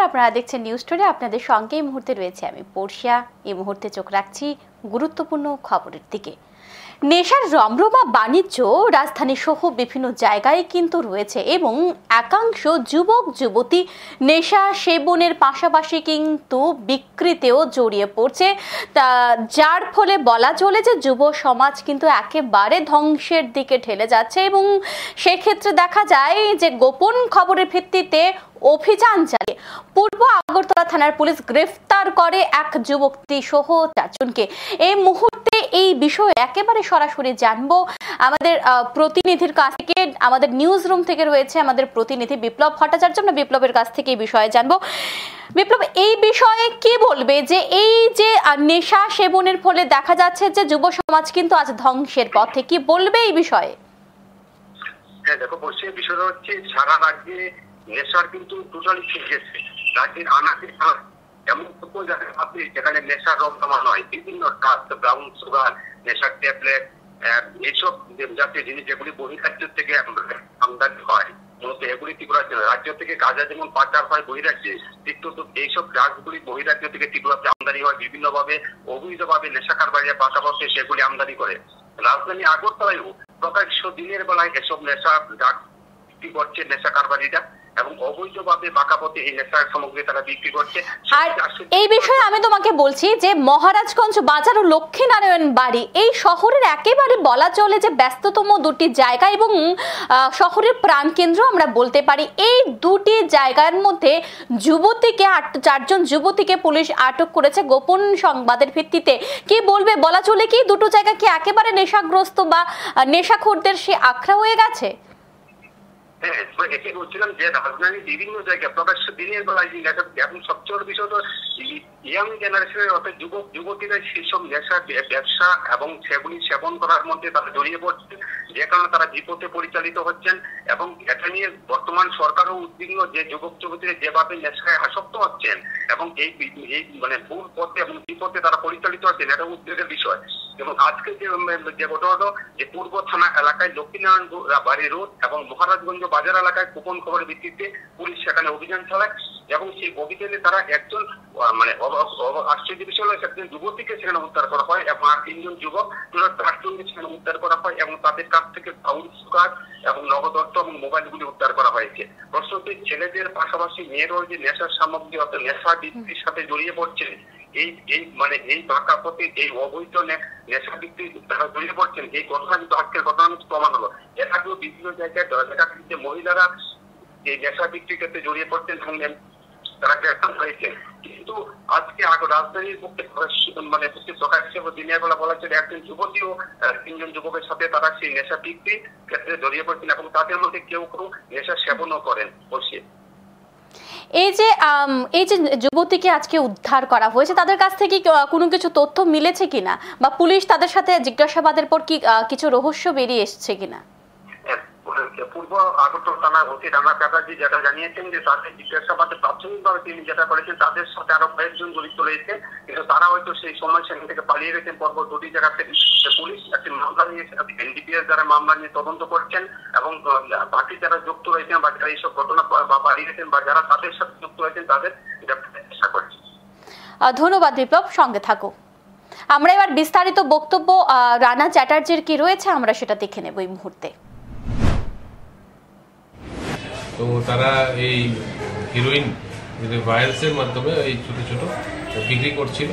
আপনারা দেখছেন news story. আপনাদের সঙ্গে এই মুহূর্তে রয়েছে আমি পর্ষিয়া। এই মুহূর্তে চোখ রাখছি গুরুত্বপূর্ণ খবরের দিকে। নেশার রমরমা বাণিজ্য রাজধানী সহ বিভিন্ন জায়গায় কিন্তু রয়েছে এবং একাংশ যুবক যুবতী নেশা সেবনের পাশাপাশি কিন্তু বিক্রিতেও জড়িয়ে পড়ছে, যার ফলে বলা চলে যে যুব সমাজ কিন্তু একেবারে ধ্বংসের দিকে ঠেলে যাচ্ছে। এবং সেক্ষেত্রে দেখা যায় যে গোপন খবরের ভিত্তিতে অভিযান চালিয়ে পূর্ব আগরতলা থানার পুলিশ গ্রেফতার করে এক যুবতী সহ 4 জনকে। এই মুহূর্তে এই বিষয়ে একেবারে সরাসরি জানবো আমাদের প্রতিনিধির কাছ থেকে। আমাদের নিউজ রুম থেকে রয়েছে আমাদের প্রতিনিধি বিপ্লব ভট্টাচার্য। আমরা বিপ্লবের কাছ থেকে এই বিষয়ে জানবো। বিপ্লব, এই বিষয়ে কি বলবে যে এই যে নেশা সেবনের ফলে দেখা যাচ্ছে যে যুব সমাজ কিন্তু আজ ধ্বংসের পথে, কি বলবে এই বিষয়ে? হ্যাঁ দেখো, পশ্চিম বিষয়টা হচ্ছে সারা রাজ্যে নেশার কিন্তু টোটালি ঠিক গেছে। রাজ্যের আনাচে এমন কোনো জায়গায় আপনি যেখানে নেশার রমরমা নয়, বিভিন্ন ড্রাগস, ব্রাউন সুগার, নেশার ট্যাবলেট, এইসব জাতীয় জিনিস যেগুলি বহিরাজ্য থেকে আমদানি হয়, মূলত এগুলি ত্রিপুরা রাজ্য থেকে গাঁজা যেমন পাচার হয় বহিরাজ্যে, ঠিক তো এইসব ড্রাগসগুলি বহিরাজ্য থেকে ত্রিপুরাতে আমদানি হয়। বিভিন্নভাবে অবৈধভাবে নেশা কারবারিরা পাশাপাশি সেগুলি আমদানি করে। রাজধানী আগরতলায়ও প্রকাশ্য দিনের বেলায় এসব নেশা ড্রাগস বিক্রি করছে নেশা কারবারিরা এবং অবৈধভাবে বাঁকাপথে এই নেশার সামগ্রী তারা বিক্রি করছে। আর এই বিষয়ে আমি তোমাকে বলছি যে মহারাজগঞ্জ বাজার ও লক্ষ্মীনারায়ণ বাড়ি এই শহরের একেবারে বলা চলে যে ব্যস্ততম দুটি জায়গা এবং শহরের প্রাণকেন্দ্র আমরা বলতে পারি। এই দুটি জায়গার মধ্যে যুবতীকে 4 জন যুবতীকে পুলিশ আটক করেছে গোপন সংবাদের ভিত্তিতে। কি বলবে, বলা চলে কি দুটো জায়গা কি একেবারে নেশাগ্রস্ত বা নেশাখোরদের সে আখড়া হয়ে গেছে? হ্যাঁ, একে বলছিলাম যে রাজধানীর বিভিন্ন জায়গায় প্রকাশ্য দিনের বেলায় এখন সবচেয়ে বড় বিষয় তো ইয়াং জেনারেশনের অর্থাৎ যুবক যুবতীরা সেসব নেশা ব্যবসা এবং সেগুলি সেবন করার মধ্যে তারা জড়িয়ে পড়ছেন, যে কারণে তারা বিপথে পরিচালিত হচ্ছেন। এবং এটা নিয়ে বর্তমান সরকারও উদ্বিগ্ন যে যুবক যুবতীরা যেভাবে নেশায় আসক্ত হচ্ছেন এবং এই মানে ভুল পথে এবং বিপথে তারা পরিচালিত হচ্ছেন, এটা উদ্বেগের বিষয়। এবং আজকে যে ঘটনা যে পূর্ব থানা এলাকায় লক্ষ্মীনারায়ণ বাড়ি রোড এবং মহারাজগঞ্জ বাজার এলাকায় গোপন খবরের ভিত্তিতে পুলিশ সেখানে অভিযান চালায় এবং সেই অভিযানে তারা একজন মানে আশ্চর্য বিষয় হলো একজন যুবতীকে সেখানে উদ্ধার করা হয় এবং আর 3 জন যুবক 4 জনকে সেখানে উদ্ধার করা হয় এবং তাদের কাছ থেকে ব্রাউন সুগার এবং নগদ অর্থ এবং মোবাইলগুলি উদ্ধার করা হয়েছে। প্রশ্ন হচ্ছে ছেলেদের পাশাপাশি মেয়েরাও যে নেশার সামগ্রী অর্থাৎ নেশা বিক্রির সাথে জড়িয়ে পড়ছে, এই বাঁকা পথে এই অবৈধ নেশা বিক্রি তারা জড়িয়ে পড়ছেন, এই ঘটনা কিন্তু আজকের ঘটনা প্রমাণ হলো। এর আগেও বিভিন্ন জায়গায় দেখা যে মহিলারা এই নেশা বিক্রির ক্ষেত্রে জড়িয়ে পড়ছেন এবং তারা গ্রেফতার হয়েছে। কিন্তু আজকে রাজধানীর পক্ষে মানে প্রকাশ্যে দিনের বেলা বলা হচ্ছে একজন যুবতীও 3 জন যুবকের সাথে তারা সেই নেশা বিক্রির ক্ষেত্রে জড়িয়ে পড়ছেন এবং তাদের মধ্যে কেউ নেশা সেবনও করেন বসে। এই যে যুবতীকে আজকে উদ্ধার করা হয়েছে, তাদের কাছ থেকে কোনো কিছু তথ্য মিলেছে কিনা বা পুলিশ তাদের সাথে জিজ্ঞাসাবাদের পর কি কিছু রহস্য বেরিয়ে এসছে কিনা? পূর্ব আগরতলা থানার ওসি রানা চ্যাটার্জি যেটা জানিয়েছেন যে তাদের জিজ্ঞাসাবাদে প্রাথমিকভাবে তিনি যেটা করেছেন তাদের সাথে আরো কয়েকজন জড়িত রয়েছে, কিন্তু তারা হয়তো সেই সময় সেখান থেকে পালিয়ে গেছেন। পরপর দুটি জায়গাতে পুলিশ একটি মামলা নিয়ে এনডিপিএস দ্বারা মামলা নিয়ে তদন্ত করছেন এবং বাকি যারা যুক্ত রয়েছেন বা যারা এইসব ঘটনা পালিয়ে গেছেন বা যারা তাদের সাথে যুক্ত রয়েছেন তাদের চেষ্টা করছে। ধন্যবাদ বিপ্লব, সঙ্গে থাকো। আমরা এবার বিস্তারিত বক্তব্য রানা চ্যাটার্জির কি রয়েছে আমরা সেটা দেখে নেব এই মুহূর্তে। তো তারা এই হিরোইন ভায়ালসের মাধ্যমে এই ছোট ছোট বিক্রি করছিল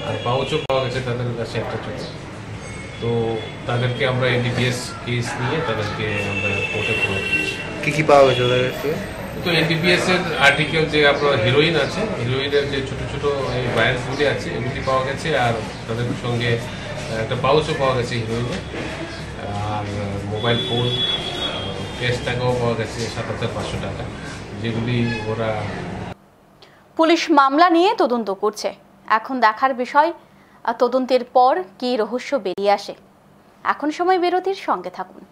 আর পাউচও পাওয়া গেছে তাদের কাছে একটা ছোট। তো তাদেরকে আমরা এনডিপিএস কেস নিয়ে তাদেরকে আমরা কোর্টে প্রয়োগ করছি। কি পাওয়া গেছে তাদের কাছে? তো এনডিপিএস এর আর্টিকেল যে আপনার হিরোইন আছে, হিরোইনের যে ছোট ছোট এই ভায়ালসগুলি আছে এগুলি পাওয়া গেছে আর তাদের সঙ্গে একটা পাউচও পাওয়া গেছে হিরোইনের, আর মোবাইল ফোন ক্যাশ টাকাও পাওয়া গেছে ৭,৫০০ টাকা, যেগুলি ওরা। পুলিশ মামলা নিয়ে তদন্ত করছে। এখন দেখার বিষয় তদন্তের পর কি রহস্য বেরিয়ে আসে। এখন সময় বিরতির, সঙ্গে থাকুন।